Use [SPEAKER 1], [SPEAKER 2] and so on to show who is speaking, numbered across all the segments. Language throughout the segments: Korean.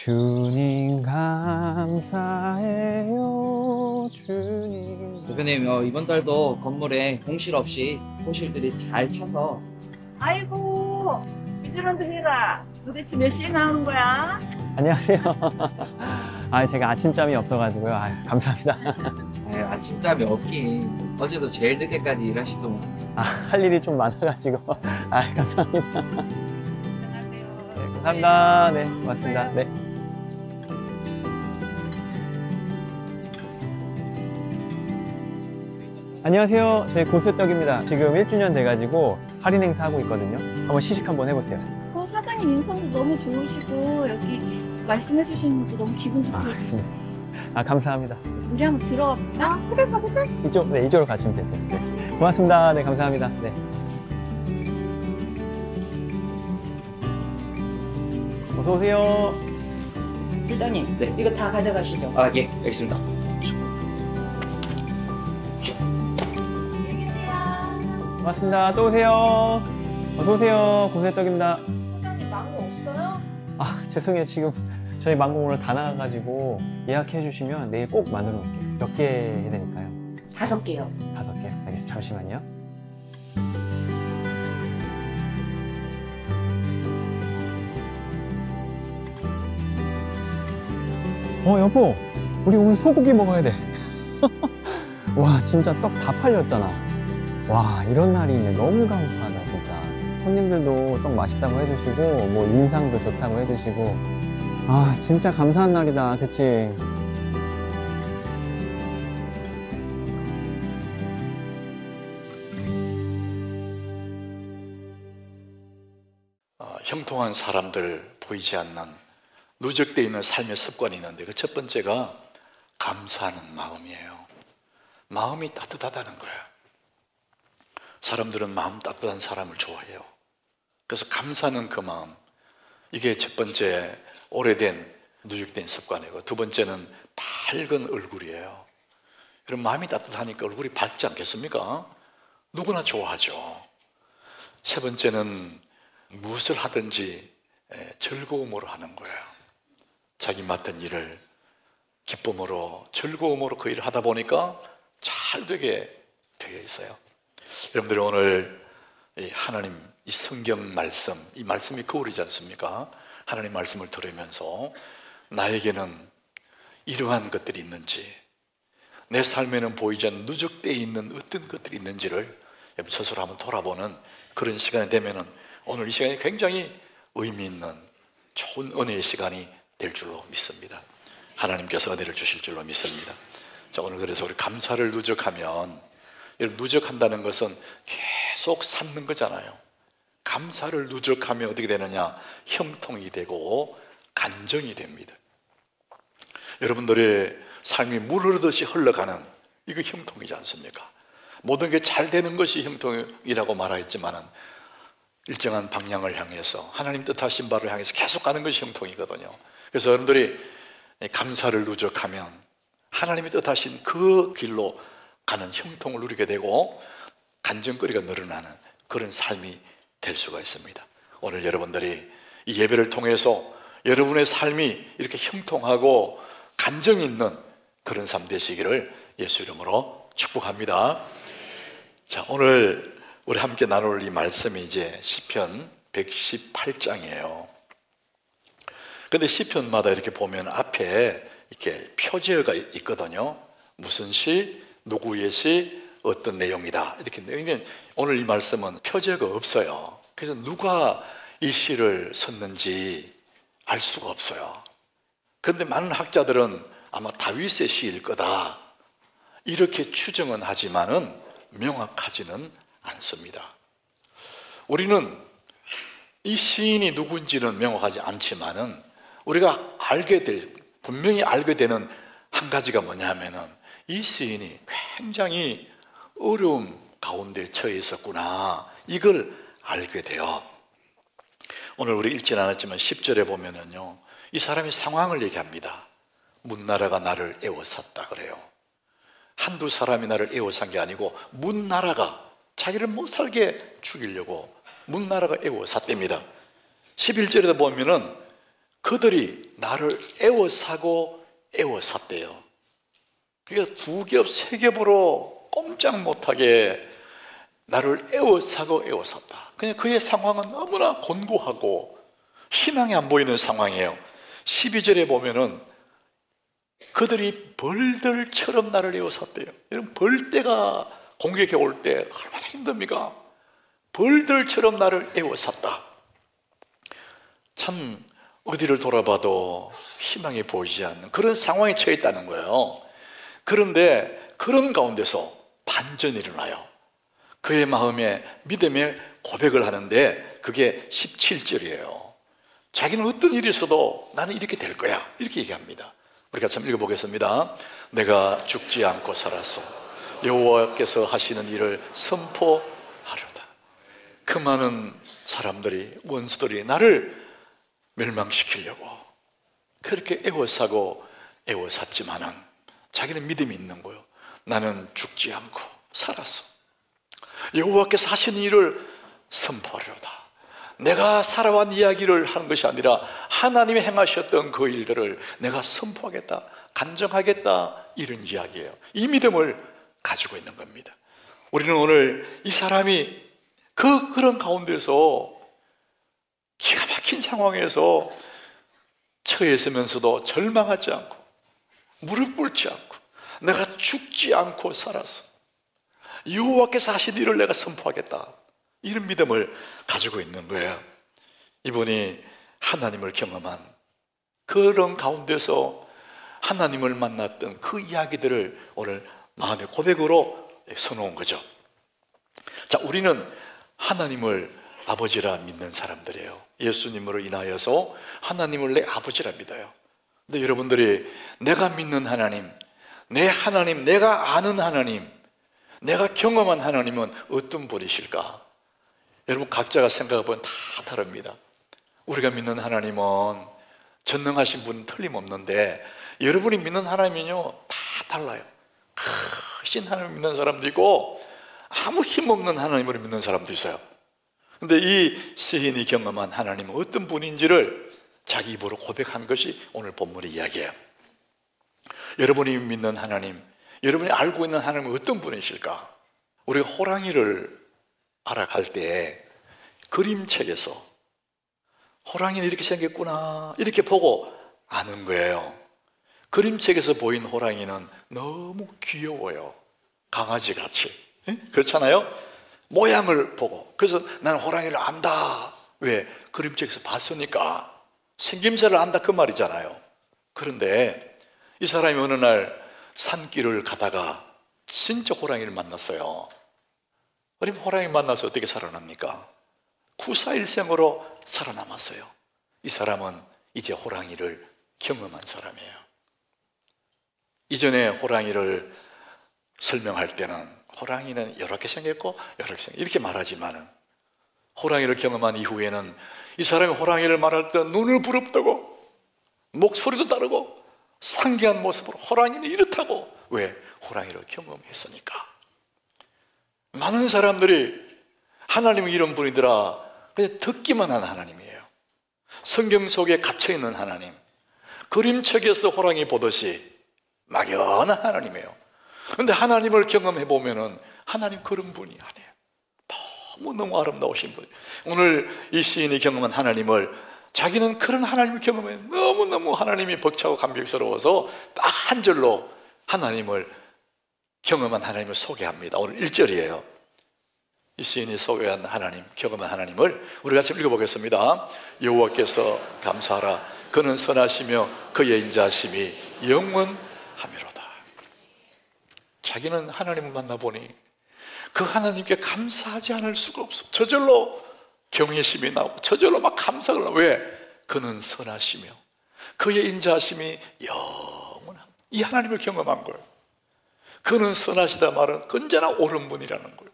[SPEAKER 1] 주님 감사해요 주님.
[SPEAKER 2] 대표님, 이번 달도 건물에 공실 없이 호실들이 잘 차서.
[SPEAKER 3] 아이고, 미즈런드 해라. 도대체 몇 시에 나오는 거야?
[SPEAKER 1] 안녕하세요. 제가 아침잠이 없어가지고요. 감사합니다.
[SPEAKER 2] 아침잠이 없긴. 어제도 제일 늦게까지 일하시더만.
[SPEAKER 1] 할 일이 좀 많아가지고. 감사합니다.
[SPEAKER 3] 안녕하세요.
[SPEAKER 1] 네, 감사합니다. 네, 고맙습니다. 네. 안녕하세요. 저희 고수떡입니다. 지금 1주년 돼가지고 할인 행사 하고 있거든요. 한번 시식 한번 해보세요.
[SPEAKER 4] 사장님 인상도 너무 좋으시고 여기 말씀해 주시는 것도 너무 기분 좋게 해주시고.
[SPEAKER 1] 감사합니다.
[SPEAKER 4] 우리 한번 들어가 볼까? 그래, 가보자.
[SPEAKER 1] 이쪽으로 가시면 되세요. 네. 고맙습니다. 네, 감사합니다. 네. 어서 오세요.
[SPEAKER 5] 실장님, 네. 이거 다 가져가시죠.
[SPEAKER 2] 예, 알겠습니다.
[SPEAKER 1] 고맙습니다. 또 오세요. 어서 오세요. 고세떡입니다.
[SPEAKER 4] 사장님 망고 없어요?
[SPEAKER 1] 죄송해요. 지금 저희 망고 오늘 다 나가가지고 예약해 주시면 내일 꼭 만들어 놓을게요. 몇 개 해야 되니까요?
[SPEAKER 5] 5개요.
[SPEAKER 1] 5개. 알겠습니다. 잠시만요. 여보, 우리 오늘 소고기 먹어야 돼. 와, 진짜 떡 다 팔렸잖아. 와, 이런 날이 있네. 너무 감사하다, 진짜. 손님들도 떡 맛있다고 해주시고, 뭐 인상도 좋다고 해주시고. 진짜 감사한 날이다. 그치?
[SPEAKER 6] 형통한 사람들, 보이지 않는 누적되어 있는 삶의 습관이 있는데, 그 첫 번째가 감사하는 마음이에요. 마음이 따뜻하다는 거예요. 사람들은 마음 따뜻한 사람을 좋아해요. 그래서 감사하는 그 마음, 이게 첫 번째 오래된 누적된 습관이고, 두 번째는 밝은 얼굴이에요. 여러분, 마음이 따뜻하니까 얼굴이 밝지 않겠습니까? 누구나 좋아하죠. 세 번째는 무엇을 하든지 즐거움으로 하는 거예요. 자기 맡은 일을 기쁨으로, 즐거움으로 그 일을 하다 보니까 잘 되게 되어 있어요. 여러분들이 오늘 하나님 이 성경 말씀, 이 말씀이 거울이지 않습니까? 하나님 말씀을 들으면서 나에게는 이러한 것들이 있는지, 내 삶에는 보이지 않는 누적되어 있는 어떤 것들이 있는지를 스스로 한번 돌아보는 그런 시간이 되면은 오늘 이 시간이 굉장히 의미 있는 좋은 은혜의 시간이 될 줄로 믿습니다. 하나님께서 은혜를 주실 줄로 믿습니다. 자, 오늘 그래서 우리 감사를 누적하면, 누적한다는 것은 계속 쌓는 거잖아요. 감사를 누적하면 어떻게 되느냐? 형통이 되고 간정이 됩니다. 여러분들의 삶이 물 흐르듯이 흘러가는, 이거 형통이지 않습니까? 모든 게 잘 되는 것이 형통이라고 말하였지만은 일정한 방향을 향해서, 하나님 뜻하신 바를 향해서 계속 가는 것이 형통이거든요. 그래서 여러분들이 감사를 누적하면 하나님이 뜻하신 그 길로 가는 형통을 누리게 되고 간증거리가 늘어나는 그런 삶이 될 수가 있습니다. 오늘 여러분들이 이 예배를 통해서 여러분의 삶이 이렇게 형통하고 간증이 있는 그런 삶 되시기를 예수 이름으로 축복합니다. 자, 오늘 우리 함께 나눌 이 말씀이 이제 시편 118장이에요. 근데 시편마다 이렇게 보면 앞에 이렇게 표제어가 있거든요. 무슨 시, 누구의 시, 어떤 내용이다, 이렇게. 근데 오늘 이 말씀은 표제어가 없어요. 그래서 누가 이 시를 썼는지 알 수가 없어요. 그런데 많은 학자들은 아마 다윗의 시일 거다, 이렇게 추정은 하지만은 명확하지는 않습니다. 우리는 이 시인이 누군지는 명확하지 않지만은 우리가 분명히 알게 되는 한 가지가 뭐냐면은 이 시인이 굉장히 어려움 가운데 처해 있었구나, 이걸 알게 돼요. 오늘 우리 읽지는 않았지만 10절에 보면은요, 이 사람이 상황을 얘기합니다. 문나라가 나를 애워쌌다 그래요. 한두 사람이 나를 애워싼 게 아니고 문나라가 자기를 못 살게 죽이려고 문나라가 애워쌌답니다. 11절에도 보면은 그들이 나를 애워사고 애워샀대요. 그러니까 2겹, 3겹으로 꼼짝 못하게 나를 애워사고 애워샀다. 그냥 그의 상황은 너무나 곤고하고 희망이 안 보이는 상황이에요. 12절에 보면은 그들이 벌들처럼 나를 에워쌌대요. 여러분, 벌떼가 공격해 올 때 얼마나 힘듭니까? 벌들처럼 나를 에워쌌다. 참 어디를 돌아봐도 희망이 보이지 않는 그런 상황에 처해 있다는 거예요. 그런데 그런 가운데서 반전이 일어나요. 그의 마음에 믿음의 고백을 하는데 그게 17절이에요. 자기는 어떤 일이 있어도 나는 이렇게 될 거야, 이렇게 얘기합니다. 우리 같이 한번 읽어보겠습니다. 내가 죽지 않고 살았소. 여호와께서 하시는 일을 선포하려다. 그 많은 사람들이, 원수들이 나를 멸망시키려고 그렇게 애워싸고 애워쌌지만은 자기는 믿음이 있는 거예요. 나는 죽지 않고 살았어. 여호와께서 하시는 일을 선포하려다. 내가 살아온 이야기를 하는 것이 아니라 하나님이 행하셨던 그 일들을 내가 선포하겠다, 간증하겠다, 이런 이야기예요. 이 믿음을 가지고 있는 겁니다. 우리는 오늘 이 사람이 그런 가운데서 기가 막힌 상황에서 처해 있으면서도 절망하지 않고 무릎 꿇지 않고 내가 죽지 않고 살았어. 여호와께서 하신 일을 내가 선포하겠다, 이런 믿음을 가지고 있는 거예요. 이분이 하나님을 경험한 그런 가운데서 하나님을 만났던 그 이야기들을 오늘 마음의 고백으로 써놓은 거죠. 자, 우리는 하나님을 아버지라 믿는 사람들이에요. 예수님으로 인하여서 하나님을 내 아버지라 믿어요. 근데 여러분들이 내가 믿는 하나님, 내 하나님, 내가 아는 하나님, 내가 경험한 하나님은 어떤 분이실까? 여러분 각자가 생각해보면 다 다릅니다. 우리가 믿는 하나님은 전능하신 분은 틀림없는데 여러분이 믿는 하나님은요 다 달라요. 크신 하나님을 믿는 사람도 있고 아무 힘없는 하나님을 믿는 사람도 있어요. 근데 이 시인이 경험한 하나님은 어떤 분인지를 자기 입으로 고백한 것이 오늘 본문의 이야기예요. 여러분이 믿는 하나님, 여러분이 알고 있는 하나님은 어떤 분이실까? 우리가 호랑이를 알아갈 때 그림책에서 호랑이는 이렇게 생겼구나 이렇게 보고 아는 거예요. 그림책에서 보인 호랑이는 너무 귀여워요. 강아지같이. 그렇잖아요? 모양을 보고. 그래서 나는 호랑이를 안다. 왜? 그림책에서 봤으니까. 생김새를 안다, 그 말이잖아요. 그런데 이 사람이 어느 날 산길을 가다가 진짜 호랑이를 만났어요. 그럼 호랑이 만나서 어떻게 살아납니까? 구사일생으로 살아남았어요. 이 사람은 이제 호랑이를 경험한 사람이에요. 이전에 호랑이를 설명할 때는 호랑이는 이렇게 생겼고 이렇게 생겼고 이렇게 말하지만은 호랑이를 경험한 이후에는 이 사람이 호랑이를 말할 때 눈을 부릅뜨고 목소리도 다르고 상기한 모습으로 호랑이는 이렇다고. 왜? 호랑이를 경험했으니까. 많은 사람들이 하나님은 이런 분이더라 그냥 듣기만 한 하나님이에요. 성경 속에 갇혀있는 하나님, 그림책에서 호랑이 보듯이 막연한 하나님이에요. 그런데 하나님을 경험해보면은 하나님 그런 분이 아니에요. 너무 아름다우신 분. 오늘 이 시인이 경험한 하나님을, 자기는 그런 하나님을 경험해 너무너무 하나님이 벅차고 감격스러워서 딱 한 절로 하나님을 경험한 하나님을 소개합니다. 오늘 1절이에요. 이 시인이 소개한 하나님, 경험한 하나님을 우리 같이 읽어보겠습니다. 여호와께서 감사하라. 그는 선하시며 그의 인자하심이 영원하미로다. 자기는 하나님을 만나보니 그 하나님께 감사하지 않을 수가 없어. 저절로 경외심이 나오고 저절로 막 감사를 나오고. 왜? 그는 선하시며 그의 인자하심이 영원합니다. 이 하나님을 경험한 거예요. 그는 선하시다 말은 언제나 옳은 분이라는 거예요.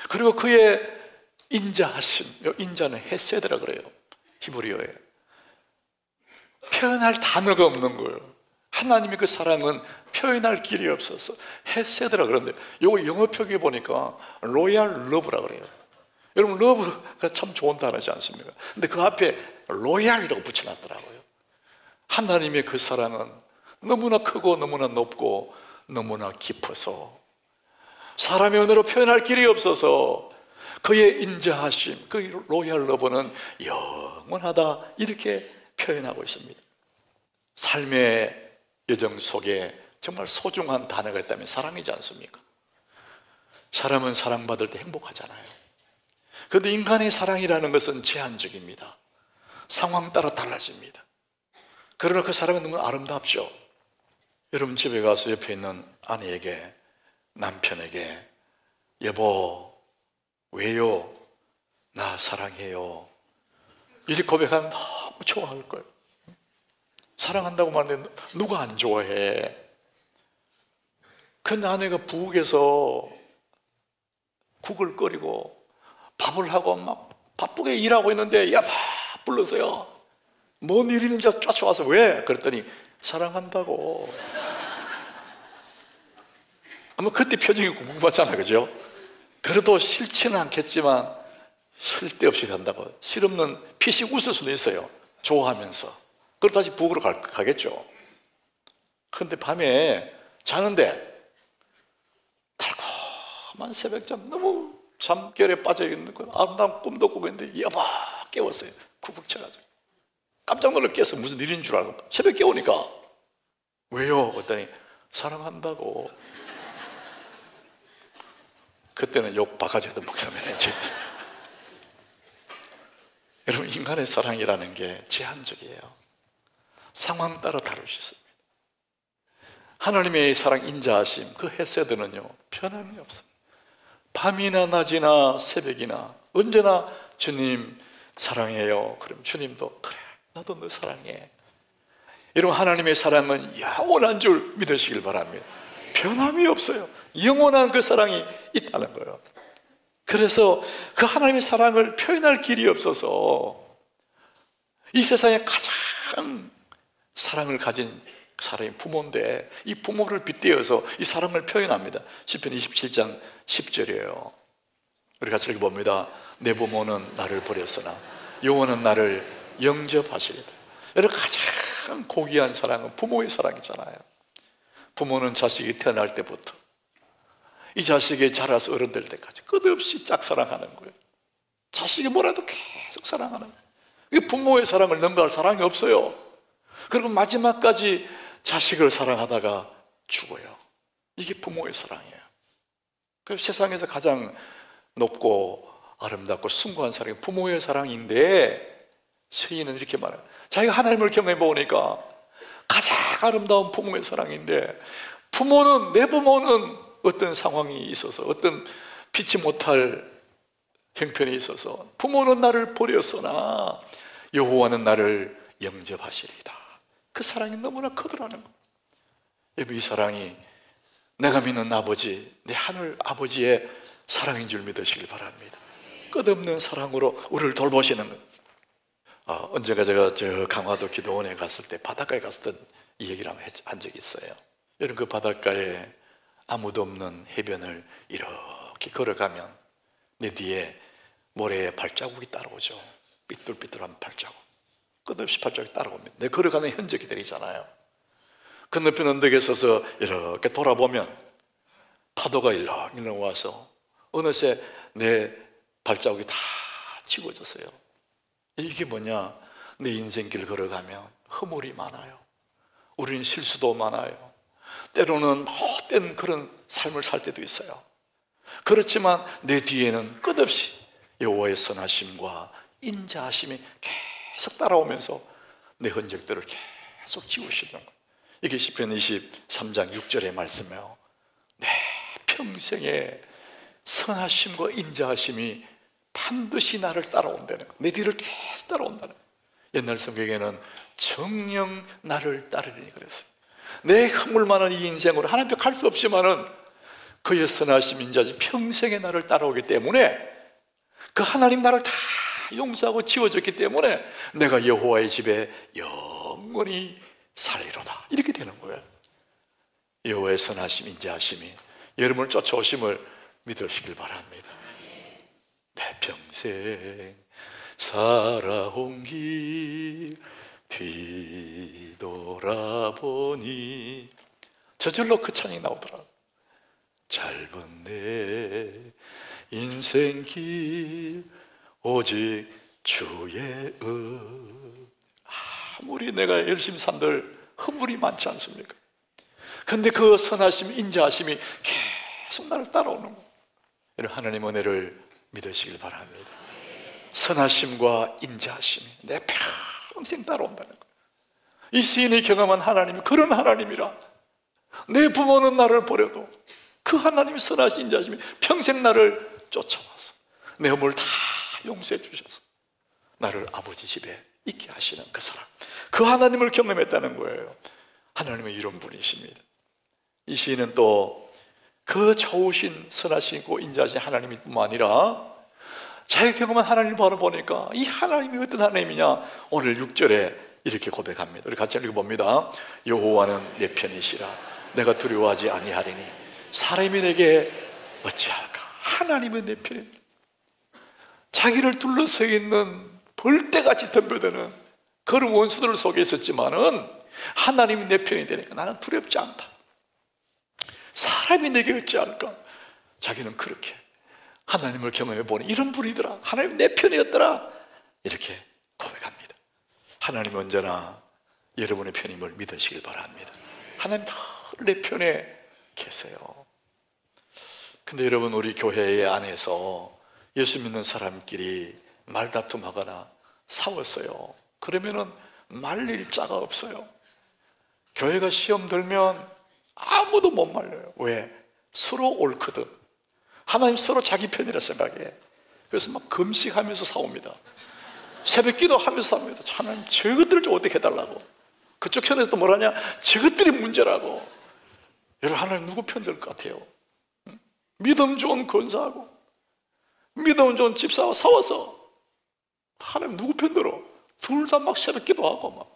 [SPEAKER 6] 그리고 그의 인자하심, 인자는 헤세드라 그래요. 히브리어에 표현할 단어가 없는 거예요. 하나님의 그 사랑은 표현할 길이 없어서 헤세드라 그러는데 이거 영어 표기에 보니까 로얄 러브라 그래요. 여러분 러브가 참 좋은 단어지 않습니까? 근데 그 앞에 로얄이라고 붙여놨더라고요. 하나님의 그 사랑은 너무나 크고 너무나 높고 너무나 깊어서 사람의 언어로 표현할 길이 없어서 그의 인자하심, 그 로얄 러브는 영원하다, 이렇게 표현하고 있습니다. 삶의 여정 속에 정말 소중한 단어가 있다면 사랑이지 않습니까? 사람은 사랑받을 때 행복하잖아요. 그런데 인간의 사랑이라는 것은 제한적입니다. 상황 따라 달라집니다. 그러나 그 사랑은 너무 아름답죠. 여러분 집에 가서 옆에 있는 아내에게, 남편에게 여보 왜요? 나 사랑해요, 이렇게 고백하면 너무 좋아할 거예요. 사랑한다고 말하는데 누가 안 좋아해? 근데 아내가 부엌에서 국을 끓이고 밥을 하고 막 바쁘게 일하고 있는데 야바 불러서요, 뭔 일 있는지 쫓아와서 왜? 그랬더니 사랑한다고. 아마 그때 표정이 궁금하잖아, 그죠? 그래도 싫지는 않겠지만 쓸데없이 간다고, 실없는 피식 웃을 수도 있어요, 좋아하면서. 그럼 다시 부엌으로 가겠죠. 그런데 밤에 자는데 달콤한 새벽잠, 너무 잠결에 빠져있는 거, 아름다운 꿈도 꾸고 있는데 여봐 깨웠어요. 쿡쿡 쳐가지고 깜짝 놀라 깨서 무슨 일인 줄 알고 새벽 깨우니까 왜요? 그랬더니 사랑한다고. 그때는 욕 바가지 하던 목사입니다. 여러분, 인간의 사랑이라는 게 제한적이에요. 상황 따라 다를 수 있습니다. 하나님의 사랑, 인자하심, 그 헤세드는요 변함이 없습니다. 밤이나 낮이나 새벽이나 언제나 주님 사랑해요. 그럼 주님도 그래 나도 너 사랑해. 여러분, 하나님의 사랑은 영원한 줄 믿으시길 바랍니다. 변함이 없어요. 영원한 그 사랑이 있다는 거예요. 그래서 그 하나님의 사랑을 표현할 길이 없어서 이 세상에 가장 사랑을 가진 사람이 부모인데 이 부모를 빗대어서 이 사랑을 표현합니다. 시편 27장 10절이에요. 우리 같이 읽어봅니다. 내 부모는 나를 버렸으나 여호와는 나를 영접하시리다. 여러분, 가장 고귀한 사랑은 부모의 사랑이잖아요. 부모는 자식이 태어날 때부터 이 자식이 자라서 어른 될 때까지 끝없이 짝사랑하는 거예요. 자식이 뭐라도 계속 사랑하는 거예요. 이게 부모의 사랑을 능가할 사랑이 없어요. 그리고 마지막까지 자식을 사랑하다가 죽어요. 이게 부모의 사랑이에요. 그래서 세상에서 가장 높고 아름답고 숭고한 사랑이 부모의 사랑인데, 시인은 이렇게 말해요. 자기가 하나님을 경험해 보니까 가장 아름다운 부모의 사랑인데, 부모는, 내 부모는 어떤 상황이 있어서, 어떤 피치 못할 형편이 있어서 부모는 나를 버렸으나 여호와는 나를 영접하시리이다. 그 사랑이 너무나 크더라는 거예요. 여러분, 이 사랑이 내가 믿는 아버지, 내 하늘 아버지의 사랑인 줄 믿으시길 바랍니다. 끝없는 사랑으로 우리를 돌보시는 거예요. 언젠가 제가 저 강화도 기도원에 갔을 때 바닷가에 갔을 때 이 얘기를 한 적이 있어요. 여러분, 그 바닷가에 아무도 없는 해변을 이렇게 걸어가면 내 뒤에 모래에 발자국이 따라오죠. 삐뚤삐뚤한 발자국, 끝없이 발자국이 따라옵니다. 내 걸어가는 흔적이들이잖아요. 건너편 언덕에 서서 이렇게 돌아보면 파도가 일렁일렁 와서 어느새 내 발자국이 다 지워졌어요. 이게 뭐냐? 내 인생길 걸어가면 허물이 많아요. 우리는 실수도 많아요. 때로는 헛된 그런 삶을 살 때도 있어요. 그렇지만 내 뒤에는 끝없이 여호와의 선하심과 인자하심이 계속 따라오면서 내 흔적들을 계속 지우시는 거예요. 이게 시편 23장 6절의 말씀이에요. 내 평생에 선하심과 인자하심이 반드시 나를 따라온다는 거예요. 내 뒤를 계속 따라온다는 거예요. 옛날 성경에는 정녕 나를 따르리니 그랬어요. 내 허물 많은 이 인생으로 하나님 앞에 갈 수 없지만은 그의 선하심, 인자하심 평생에 나를 따라오기 때문에, 그 하나님 나를 다 용서하고 지워줬기 때문에 내가 여호와의 집에 영원히 살리로다, 이렇게 되는 거예요. 여호와의 선하심, 인자하심이 여러분을 쫓아오심을 믿으시길 바랍니다. 내 평생 살아온 길 뒤돌아보니 저절로 그 찬이 나오더라. 짧은 내 인생길 오직 주의 은. 아무리 내가 열심히 산들 허물이 많지 않습니까? 근데 그 선하심, 인자하심이 계속 나를 따라오는 거예요. 이런 하나님 은혜를 믿으시길 바랍니다. 선하심과 인자하심이 내 평생 따라온다는 거예요. 이 시인이 경험한 하나님이 그런 하나님이라. 내 부모는 나를 버려도 그 하나님의 선하신 인자하심이 평생 나를 쫓아와서 내 허물을 다 용서해 주셔서 나를 아버지 집에 있게 하시는 그 사람, 그 하나님을 경험했다는 거예요. 하나님의 이런 분이십니다. 이 시인은 또 그 좋으신 선하시고 인자하신 하나님이 뿐만 아니라 자기가 경험한 하나님을 바라보니까 이 하나님이 어떤 하나님이냐, 오늘 6절에 이렇게 고백합니다. 우리 같이 읽어봅니다. 여호와는 내 편이시라 내가 두려워하지 아니하리니 사람이 내게 어찌할까. 하나님은 내 편입니다. 자기를 둘러서 있는 벌떼같이 덤벼드는 그런 원수들 속에 있었지만은 하나님이 내 편이 되니까 나는 두렵지 않다. 사람이 내게 어찌할까. 자기는 그렇게 하나님을 경험해 보니 이런 분이더라. 하나님 내 편이었더라. 이렇게 고백합니다. 하나님은 언제나 여러분의 편임을 믿으시길 바랍니다. 하나님 다 내 편에 계세요. 근데 여러분, 우리 교회 안에서 예수 믿는 사람끼리 말다툼하거나 싸웠어요. 그러면은 말릴 자가 없어요. 교회가 시험 들면 아무도 못 말려요. 왜? 서로 옳거든. 하나님 서로 자기 편이라 생각해. 그래서 막 금식하면서 싸웁니다. 새벽 기도하면서 싸웁니다. 하나님 저것들을 좀 어떻게 해달라고. 그쪽 편에서 또 뭐라냐, 저것들이 문제라고. 여러분, 하나님 누구 편 들 것 같아요? 믿음 좋은 권사하고 믿음 좋은 집사하고 싸워서 하나님 누구 편 들어? 둘 다 막 새벽 기도하고 막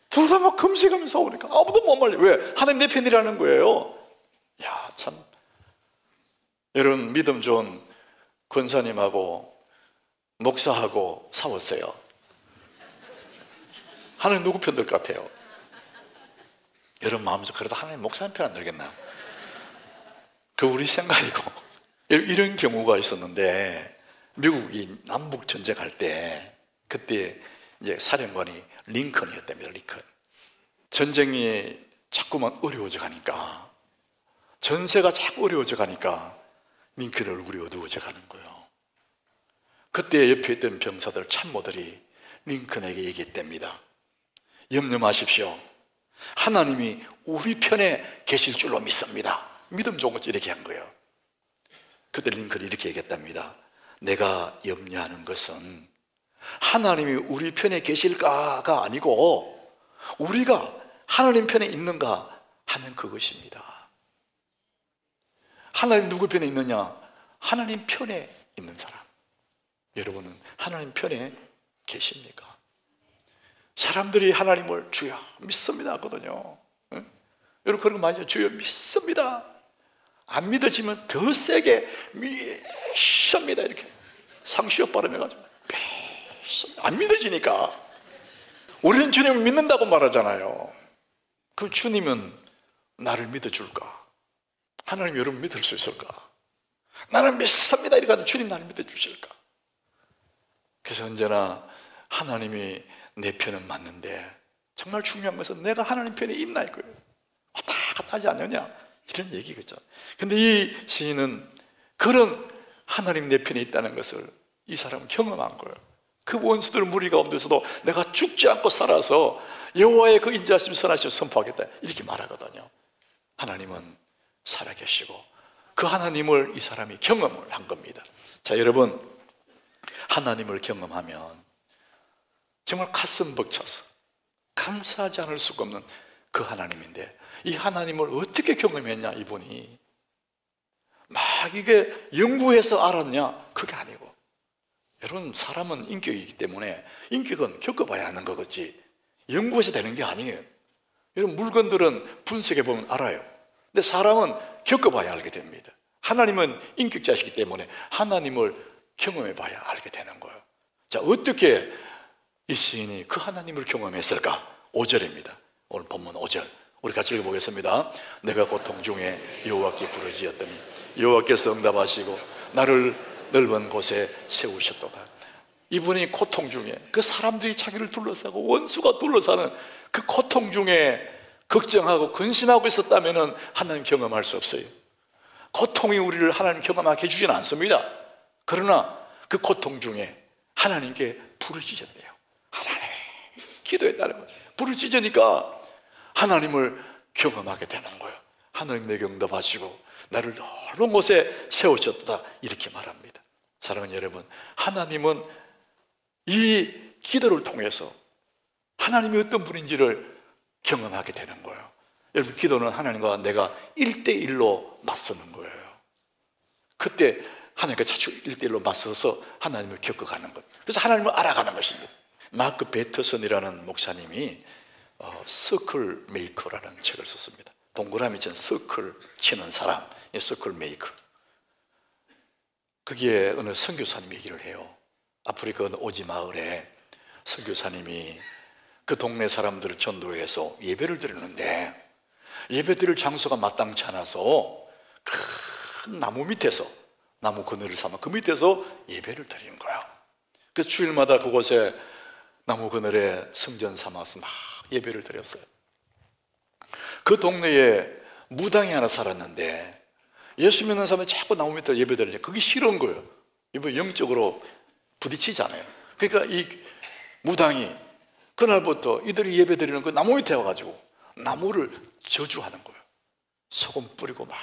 [SPEAKER 6] 둘 다 막 금식하면서 싸우니까 아무도 못 말려. 왜? 하나님 내 편이라는 거예요. 야, 참. 여러분, 믿음 좋은 권사님하고 목사하고 싸웠어요. 하나님 누구 편 들 것 같아요? 여러분 마음속에 그래도 하나님 목사님 편 안 들겠나? 그 우리 생각이고. 이런 경우가 있었는데, 미국이 남북 전쟁할 때 그때 이제 사령관이 링컨이었답니다. 링컨. 전쟁이 자꾸만 어려워져 가니까, 전세가 자꾸 어려워져 가니까 링컨의 얼굴이 어두워져 가는 거예요. 그때 옆에 있던 병사들, 참모들이 링컨에게 얘기했답니다. 염려 마십시오. 하나님이 우리 편에 계실 줄로 믿습니다. 믿음 좋은 거지. 이렇게 한 거예요. 그때 링컨이 이렇게 얘기했답니다. 내가 염려하는 것은 하나님이 우리 편에 계실까가 아니고 우리가 하나님 편에 있는가 하는 그것입니다. 하나님 누구 편에 있느냐? 하나님 편에 있는 사람. 여러분은 하나님 편에 계십니까? 사람들이 하나님을 주여 믿습니다 하거든요. 응? 여러분 그런 거 많이 주여 믿습니다. 안 믿어지면 더 세게 믿습니다 이렇게 상시역 발음해가지고 안 믿어지니까. 우리는 주님을 믿는다고 말하잖아요. 그럼 주님은 나를 믿어줄까? 하나님 여러분 믿을 수 있을까? 나는 믿습니다 이렇게 하면 주님 나를 믿어주실까? 그래서 언제나 하나님이 내 편은 맞는데 정말 중요한 것은 내가 하나님 편에 있나 이거예요. 왔다 갔다 하지 않느냐 이런 얘기겠죠. 근데 이 시인은 그런 하나님 내 편에 있다는 것을 이 사람은 경험한 거예요. 그 원수들 무리 가운데서도 내가 죽지 않고 살아서 여호와의 그 인자하심 선하심을 선포하겠다 이렇게 말하거든요. 하나님은 살아계시고 그 하나님을 이 사람이 경험을 한 겁니다. 자, 여러분 하나님을 경험하면 정말 가슴 벅차서 감사하지 않을 수가 없는 그 하나님인데, 이 하나님을 어떻게 경험했냐? 이분이 막 이게 연구해서 알았냐? 그게 아니고, 여러분 사람은 인격이기 때문에 인격은 겪어봐야 하는 거겠지 연구해서 되는 게 아니에요. 여러분 물건들은 분석해 보면 알아요. 근데 사람은 겪어봐야 알게 됩니다. 하나님은 인격자시기 때문에 하나님을 경험해 봐야 알게 되는 거예요. 자, 어떻게 이 시인이 그 하나님을 경험했을까? 5절입니다. 오늘 본문 5절 우리 같이 읽어보겠습니다. 내가 고통 중에 여호와께 부르짖었더니 여호와께서 응답하시고 나를 넓은 곳에 세우셨도다. 이분이 고통 중에, 그 사람들이 자기를 둘러싸고 원수가 둘러싸는 그 고통 중에 걱정하고 근심하고 있었다면 하나님 경험할 수 없어요. 고통이 우리를 하나님 경험하게 해주지는 않습니다. 그러나 그 고통 중에 하나님께 부르짖었대요. 하나님, 기도했다는 거예요. 부르짖으니까 하나님을 경험하게 되는 거예요. 하나님 내게 응답하시고 나를 넓은 곳에 세우셨다, 이렇게 말합니다. 사랑하는 여러분, 하나님은 이 기도를 통해서 하나님이 어떤 분인지를 경험하게 되는 거예요. 여러분, 기도는 하나님과 내가 1대1로 맞서는 거예요. 그때 하나님과 자주 1대1로 맞서서 하나님을 겪어가는 거예요. 그래서 하나님을 알아가는 것입니다. 마크 베터슨이라는 목사님이 서클 메이커라는 책을 썼습니다. 동그라미 친 서클 치는 사람, 서클 메이커. 거기에 어느 선교사님 얘기를 해요. 아프리카 어느 오지 마을에 선교사님이 그 동네 사람들을 전도해서 예배를 드리는데 예배 드릴 장소가 마땅치 않아서 큰 나무 밑에서, 나무 그늘을 삼아 그 밑에서 예배를 드리는 거야. 그래서 주일마다 그곳에 나무 그늘에 성전 삼아서 막 예배를 드렸어요. 그 동네에 무당이 하나 살았는데 예수 믿는 사람이 자꾸 나무 밑에 예배 드리니까 그게 싫은 거예요. 이번 영적으로 부딪히잖아요. 그러니까 이 무당이 그날부터 이들이 예배 드리는 그 나무 밑에 와가지고 나무를 저주하는 거예요. 소금 뿌리고 막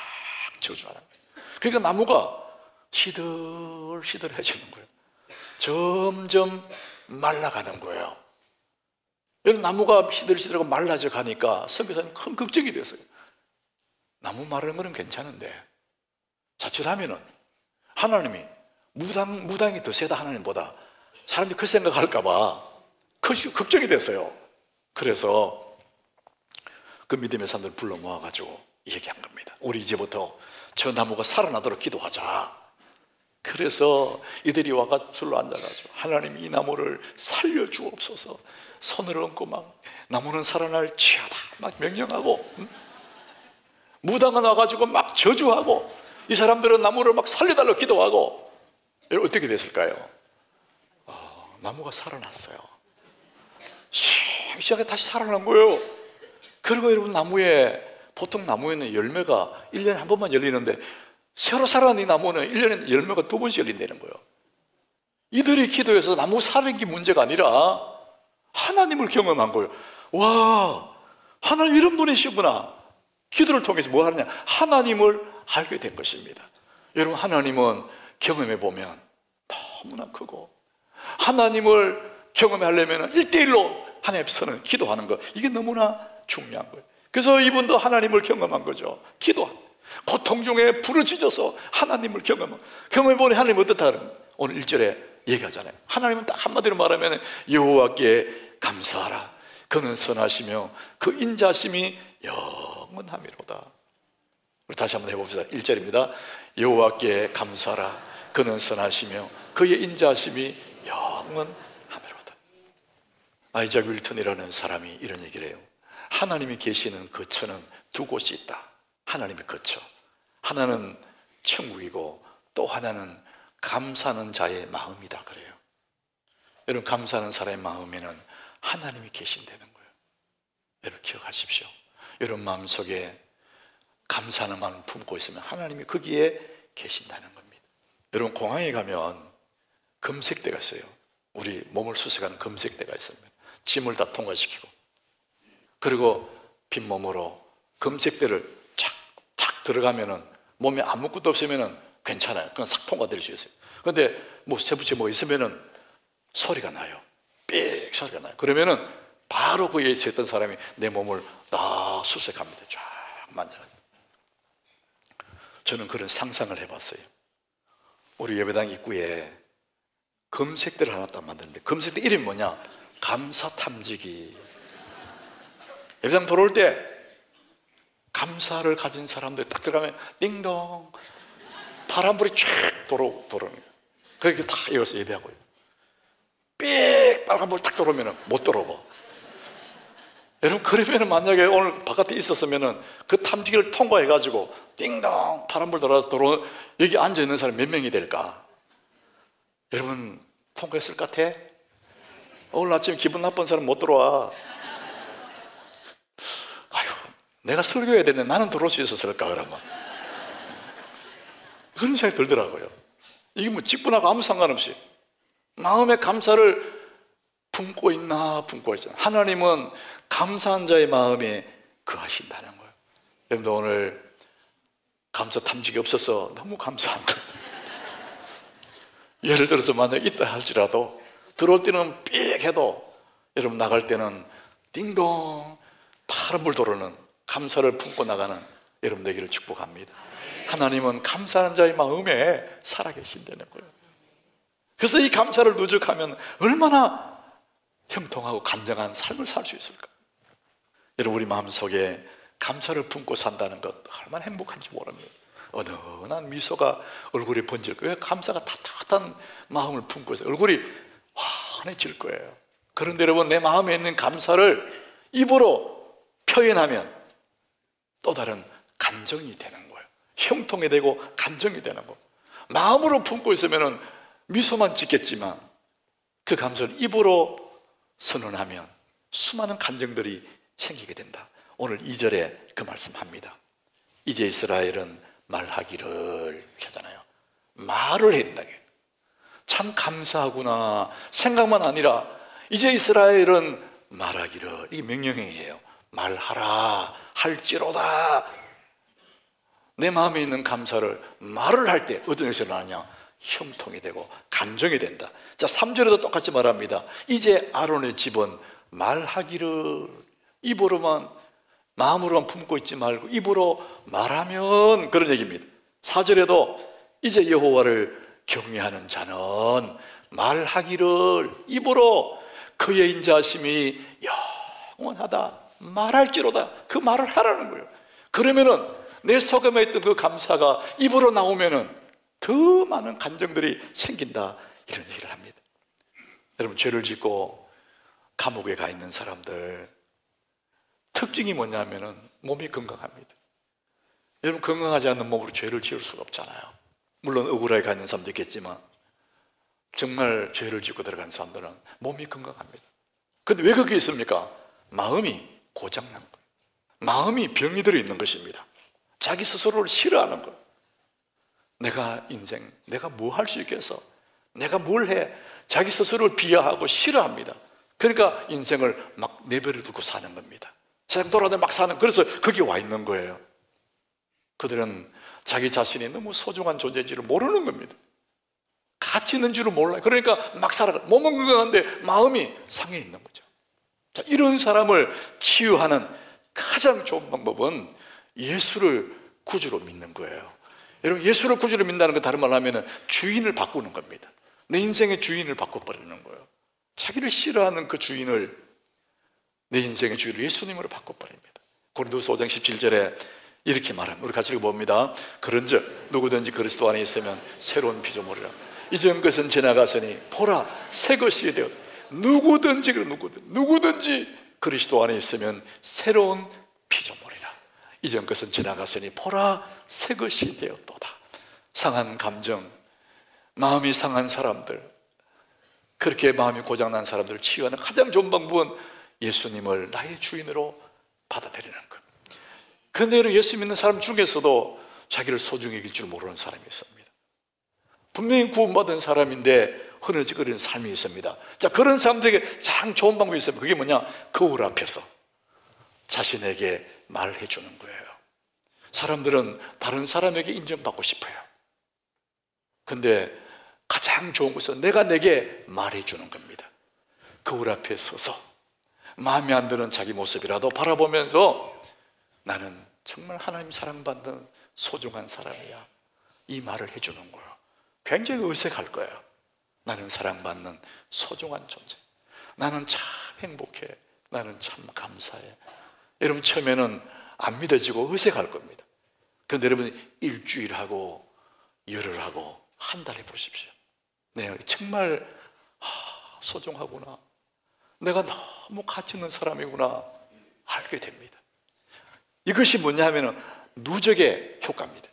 [SPEAKER 6] 저주하는 거예요. 그러니까 나무가 시들시들해지는 거예요. 점점 말라가는 거예요. 이런 나무가 시들시들하고 말라져 가니까 선교사님 큰 걱정이 됐어요. 나무 마르는 거는 괜찮은데 자칫하면은 하나님이 무당이 더 세다 하나님보다 사람들이 그 생각할까봐 걱정이 됐어요. 그래서 그 믿음의 사람들을 불러 모아가지고 얘기한 겁니다. 우리 이제부터 저 나무가 살아나도록 기도하자. 그래서 이들이 와가 줄로 앉아가지고 하나님 이 나무를 살려주옵소서, 손을 얹고 막 나무는 살아날 지어다 막 명령하고, 무당은 와가지고 막 저주하고 이 사람들은 나무를 막 살려달라고 기도하고. 어떻게 됐을까요? 나무가 살아났어요. 싱싱하게 다시 살아난 거예요. 그리고 여러분, 보통 나무에는 열매가 1년에 한 번만 열리는데 새로 살아난 이 나무는 1년에 열매가 2번씩 열린다는 거예요. 이들이 기도해서 나무 살은 게 문제가 아니라 하나님을 경험한 거예요. 와, 하나님 이런 분이시구나. 기도를 통해서 뭐 하느냐? 하나님을 알게 된 것입니다. 여러분, 하나님은 경험해 보면 너무나 크고, 하나님을 경험하려면 1대1로 하나님 앞에서는 기도하는 것, 이게 너무나 중요한 거예요. 그래서 이분도 하나님을 경험한 거죠. 고통 중에 부르짖어서 하나님을 경험해보니 하나님은 어떻다? 오늘 1절에 얘기하잖아요. 하나님은 딱 한마디로 말하면 여호와께 감사하라. 그는 선하시며 그 인자심이 영원하미로다. 우리 다시 한번 해봅시다. 1절입니다. 여호와께 감사하라. 그는 선하시며 그의 인자심이 영원하미로다. 아이작 윌턴이라는 사람이 이런 얘기를 해요. 하나님이 계시는 거처는 두 곳이 있다. 하나님의 거처, 하나는 천국이고 또 하나는 감사하는 자의 마음이다 그래요. 여러분, 감사하는 사람의 마음에는 하나님이 계신다는 거예요. 여러분 기억하십시오. 여러분 마음속에 감사하는 마음을 품고 있으면 하나님이 거기에 계신다는 겁니다. 여러분, 공항에 가면 검색대가 있어요. 우리 몸을 수색하는 검색대가 있습니다. 짐을 다 통과시키고, 그리고 빈몸으로 검색대를 착 들어가면은 몸에 아무것도 없으면은 괜찮아요. 그냥 싹 통과될 수 있어요. 그런데 뭐 세부째 뭐 있으면은 소리가 나요. 삑 소리가 나요. 그러면은 바로 거기에 있었던 사람이 내 몸을 다 수색합니다. 쫙 만져요. 저는 그런 상상을 해봤어요. 우리 예배당 입구에 검색대를 하나 딱 만드는데, 검색대 이름이 뭐냐? 감사탐지기. 예배당 들어올 때 감사를 가진 사람들 딱 들어가면 띵동 바람불이 쫙 돌아오는 거예요. 그렇게 다 이어서 예배하고요. 삑 빨간불 탁 들어오면 못 들어오고. 여러분, 그러면 만약에 오늘 바깥에 있었으면 그 탐지기를 통과해가지고 띵동 파란불 들어오는 여기 앉아있는 사람 몇 명이 될까? 여러분, 통과했을 것 같아? 오늘 아침에 기분 나쁜 사람 못 들어와. 아유, 내가 설교해야 되는데 나는 들어올 수 있었을까, 그러면. 그런 생각이 들더라고요. 이게 뭐 직분하고 아무 상관없이 마음의 감사를 품고 있나 품고 있잖아. 하나님은 감사한 자의 마음에 거하신다는 거예요. 여러분도 오늘 감사 탐지기 없어서 너무 감사한 거예요. 예를 들어서 만약 있다 할지라도 들어올 때는 삑 해도 여러분 나갈 때는 띵동 파란불 도로는 감사를 품고 나가는 여러분 되기를 축복합니다. 하나님은 감사하는 자의 마음에 살아계신다는 거예요. 그래서 이 감사를 누적하면 얼마나 형통하고 간절한 삶을 살 수 있을까? 여러분, 우리 마음속에 감사를 품고 산다는 것 얼마나 행복한지 모릅니다. 은은한 미소가 얼굴에 번질 거예요. 감사가 따뜻한 마음을 품고 있어요. 얼굴이 환해질 거예요. 그런데 여러분, 내 마음에 있는 감사를 입으로 표현하면 또 다른 감정이 되는 거예요. 형통이 되고 감정이 되는 거예요. 마음으로 품고 있으면 미소만 짓겠지만 그 감사를 입으로 선언하면 수많은 감정들이 생기게 된다. 오늘 2절에 그 말씀합니다. 이제 이스라엘은 말하기를 하잖아요. 말을 했다. 참 감사하구나 생각만 아니라 이제 이스라엘은 말하기를, 이게 명령형이에요. 말하라 할지로다. 내 마음에 있는 감사를 말을 할 때 어떤 것이 나느냐? 형통이 되고 감정이 된다. 자, 3절에도 똑같이 말합니다. 이제 아론의 집은 말하기를, 입으로만 마음으로만 품고 있지 말고 입으로 말하면, 그런 얘기입니다. 4절에도 이제 여호와를 경외하는 자는 말하기를, 입으로 그의 인자하심이 영원하다 말할지로다. 그 말을 하라는 거예요. 그러면은 내 속에 있던 그 감사가 입으로 나오면은 더 많은 감정들이 생긴다, 이런 얘기를 합니다. 여러분, 죄를 짓고 감옥에 가 있는 사람들 특징이 뭐냐면은 몸이 건강합니다. 여러분, 건강하지 않는 몸으로 죄를 지을 수가 없잖아요. 물론 억울하게 가 있는 사람도 있겠지만 정말 죄를 짓고 들어간 사람들은 몸이 건강합니다. 그런데 왜 그게 있습니까? 마음이 고장난 거예요. 마음이 병이 들어 있는 것입니다. 자기 스스로를 싫어하는 거예요. 내가 인생, 내가 뭐 할 수 있겠어? 내가 뭘 해? 자기 스스로를 비하하고 싫어합니다. 그러니까 인생을 막 내버려 두고 사는 겁니다. 세상 돌아다니며 막 사는, 그래서 거기 와 있는 거예요. 그들은 자기 자신이 너무 소중한 존재인지를 모르는 겁니다. 가치 있는 줄을 몰라요. 그러니까 막 살아가. 몸은 건강한데 마음이 상해 있는 거죠. 자, 이런 사람을 치유하는 가장 좋은 방법은 예수를 구주로 믿는 거예요. 여러분, 예수를 구주로 믿는다는 건 다른 말로 하면 주인을 바꾸는 겁니다. 내 인생의 주인을 바꿔버리는 거예요. 자기를 싫어하는 그 주인을, 내 인생의 주인을 예수님으로 바꿔버립니다. 고린도서 5장 17절에 이렇게 말합니다. 우리 같이 읽어봅니다. 그런즉 누구든지 그리스도 안에 있으면 새로운 피조물이라. 이전 것은 지나갔으니 보라 새 것이 되었다. 누구든지 그리스도 안에 있으면 새로운 피조물이라. 이전 것은 지나갔으니 보라 새 것이 되었도다. 상한 감정, 마음이 상한 사람들, 그렇게 마음이 고장난 사람들을 치유하는 가장 좋은 방법은 예수님을 나의 주인으로 받아들이는 것. 그런데 예수 믿는 사람 중에서도 자기를 소중히 여길 줄 모르는 사람이 있습니다. 분명히 구원받은 사람인데 흐느적거리는 삶이 있습니다. 자, 그런 사람들에게 가장 좋은 방법이 있어요. 그게 뭐냐? 거울 앞에서 자신에게 말해 주는 거예요. 사람들은 다른 사람에게 인정받고 싶어요. 근데 가장 좋은 것은 내가 내게 말해 주는 겁니다. 거울 앞에 서서 마음에 안 드는 자기 모습이라도 바라보면서 나는 정말 하나님 사랑받는 소중한 사람이야, 이 말을 해주는 거예요. 굉장히 어색할 거예요. 나는 사랑받는 소중한 존재, 나는 참 행복해, 나는 참 감사해. 여러분, 처음에는 안 믿어지고 어색할 겁니다. 그런데 여러분, 일주일하고 열흘하고 한 달 해보십시오. 네, 정말 소중하구나, 내가 너무 가치 있는 사람이구나 알게 됩니다. 이것이 뭐냐 하면 누적의 효과입니다.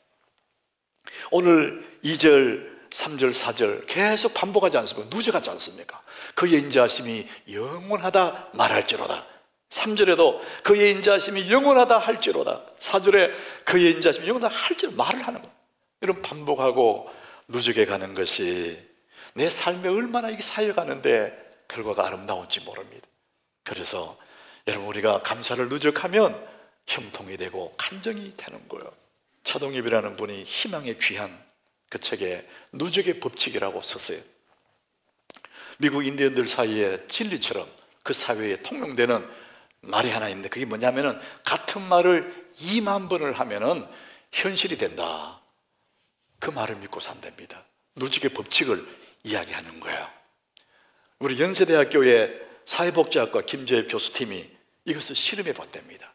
[SPEAKER 6] 오늘 2절, 3절, 4절 계속 반복하지 않습니까? 누적하지 않습니까? 그의 인자하심이 영원하다 말할지로다. 3절에도 그의 인자하심이 영원하다 할지로다. 4절에 그의 인자하심이 영원하다 할지로다 말을 하는 거예요. 이런 반복하고 누적해 가는 것이 내 삶에 얼마나 이게 쌓여가는데 결과가 아름다운지 모릅니다. 그래서 여러분, 우리가 감사를 누적하면 형통이 되고 간정이 되는 거예요. 차동엽이라는 분이 희망의 귀한 그 책에 누적의 법칙이라고 썼어요. 미국 인디언들 사이에 진리처럼 그 사회에 통용되는 말이 하나 있는데, 그게 뭐냐면은 같은 말을 2만 번을 하면은 현실이 된다. 그 말을 믿고 산답니다. 누적의 법칙을 이야기하는 거예요. 우리 연세대학교의 사회복지학과 김재엽 교수팀이 이것을 실험해 봤답니다.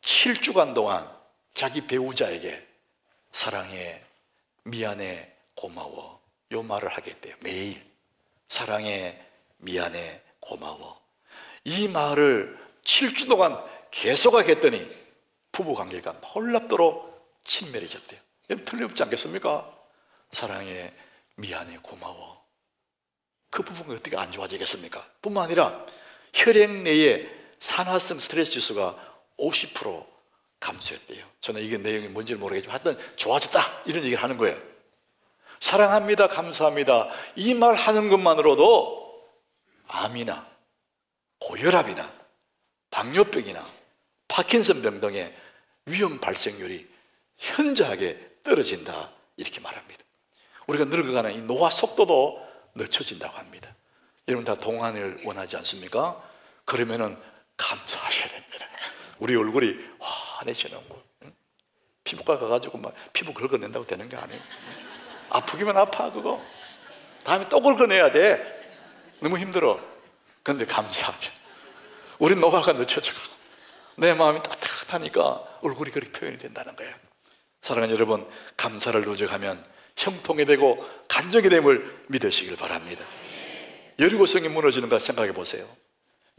[SPEAKER 6] 7주간 동안 자기 배우자에게 사랑해, 미안해, 고마워 요 말을 하겠대요. 매일 사랑해, 미안해, 고마워 이 말을 7주 동안 계속 하겠더니 부부관계가 놀랍도록 친밀해졌대요. 여러분, 틀림없지 않겠습니까? 사랑해, 미안해, 고마워. 그 부부가 어떻게 안 좋아지겠습니까? 뿐만 아니라 혈액 내에 산화성 스트레스 지수가 50% 감소했대요. 저는 이게 내용이 뭔지 모르겠지만 하여튼 좋아졌다 이런 얘기를 하는 거예요. 사랑합니다, 감사합니다 이 말 하는 것만으로도 암이나 고혈압이나 당뇨병이나 파킨슨병 등의 위험 발생률이 현저하게 떨어진다 이렇게 말합니다. 우리가 늙어가는 이 노화 속도도 늦춰진다고 합니다. 여러분 다 동안을 원하지 않습니까? 그러면은 감사하셔야 됩니다. 우리 얼굴이 환해지는 거예요. 피부과 가가지고 막 피부 긁어낸다고 되는 게 아니에요. 아프기만 아파 그거. 다음에 또 긁어내야 돼. 너무 힘들어. 그런데 감사하면 우리 노화가 늦춰지고 내 마음이 따뜻하니까 얼굴이 그렇게 표현이 된다는 거예요. 사랑하는 여러분, 감사를 누적하면 형통이 되고 간정이 됨을 믿으시길 바랍니다. 여리고성이 무너지는 거 생각해 보세요.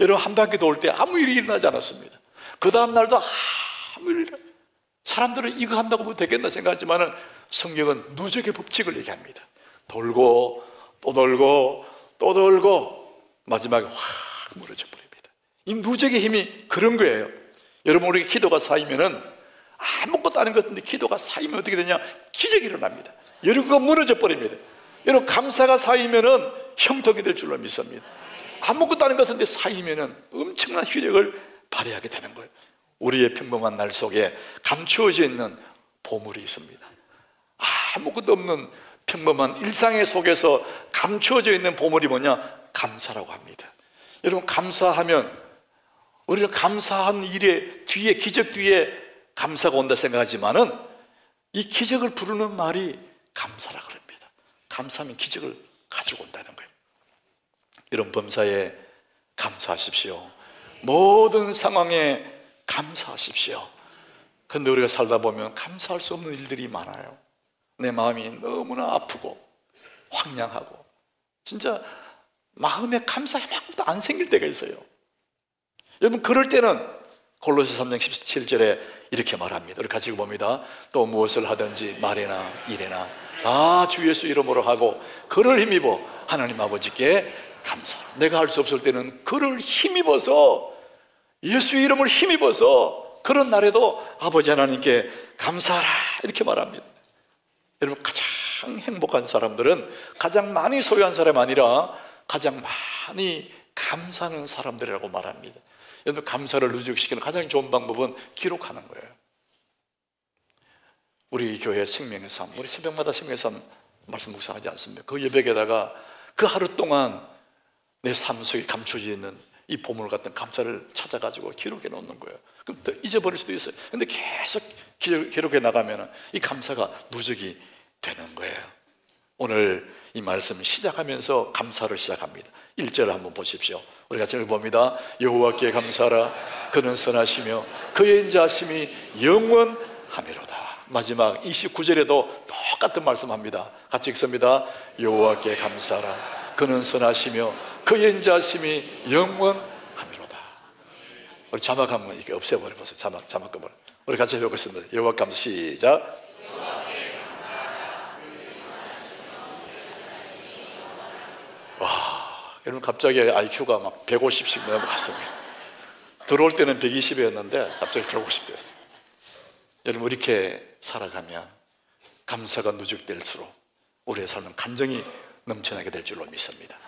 [SPEAKER 6] 여러분, 한 바퀴 돌 때 아무 일이 일어나지 않았습니다. 그 다음 날도 아무 일이 일어나지. 사람들은 이거 한다고 뭐 되겠나 생각하지만 성경은 누적의 법칙을 얘기합니다. 돌고 또 돌고 또 돌고 마지막에 확 무너져 버립니다. 이 누적의 힘이 그런 거예요. 여러분, 우리 기도가 쌓이면은 아무것도 아닌 것 같은데 기도가 쌓이면 어떻게 되냐? 기적이 일어납니다. 여러분가 무너져 버립니다. 여러분, 감사가 쌓이면은 형통이 될 줄로 믿습니다. 아무것도 아닌 것 같은데 쌓이면은 엄청난 효력을 발휘하게 되는 거예요. 우리의 평범한 날 속에 감추어져 있는 보물이 있습니다. 아무것도 없는 평범한 일상의 속에서 감추어져 있는 보물이 뭐냐? 감사라고 합니다. 여러분, 감사하면 우리는 감사한 일의 뒤에, 기적 뒤에 감사가 온다 생각하지만은 이 기적을 부르는 말이 감사라 그럽니다. 감사하면 기적을 가지고 온다는 거예요. 여러분, 범사에 감사하십시오. 모든 상황에 감사하십시오. 그런데 우리가 살다 보면 감사할 수 없는 일들이 많아요. 내 마음이 너무나 아프고 황량하고 진짜 마음에 감사의 마음도 안 생길 때가 있어요. 여러분, 그럴 때는 골로새 3장 17절에 이렇게 말합니다. 우리 같이 봅니다. 또 무엇을 하든지 말이나 일이나 다 주 예수 이름으로 하고 그를 힘입어 하나님 아버지께 감사하라. 내가 할 수 없을 때는 그를 힘입어서, 예수 이름을 힘입어서 그런 날에도 아버지 하나님께 감사하라 이렇게 말합니다. 여러분, 가장 행복한 사람들은 가장 많이 소유한 사람이 아니라 가장 많이 감사하는 사람들이라고 말합니다. 여러분, 감사를 누적시키는 가장 좋은 방법은 기록하는 거예요. 우리 교회 생명의 삶, 우리 새벽마다 생명의 삶 말씀 묵상하지 않습니까? 그 예배에다가 그 하루 동안 내 삶 속에 감춰져 있는 이 보물 같은 감사를 찾아가지고 기록해 놓는 거예요. 그럼 또 잊어버릴 수도 있어요. 근데 계속 기록해 나가면 이 감사가 누적이 되는 거예요. 오늘 이 말씀 시작하면서 감사를 시작합니다. 1절 한번 보십시오. 우리 같이 읽어봅니다. 여호와께 감사하라. 그는 선하시며 그의 인자하심이 영원하미로다. 마지막 29절에도 똑같은 말씀합니다. 같이 읽습니다. 여호와께 감사하라. 그는 선하시며 그의 인자하심이 영원하미로다. 우리 자막 한번 이렇게 없애버려 보세요. 자막 꺼버려. 우리 같이 해보겠습니다. 여호와께 감사. 시작. 와, 여러분 갑자기 IQ가 막 150씩 넘어갔습니다. 들어올 때는 120이었는데 갑자기 150 됐어요. 여러분 이렇게 살아가면 감사가 누적될수록 우리의 삶은 간정이 넘쳐나게 될 줄로 믿습니다.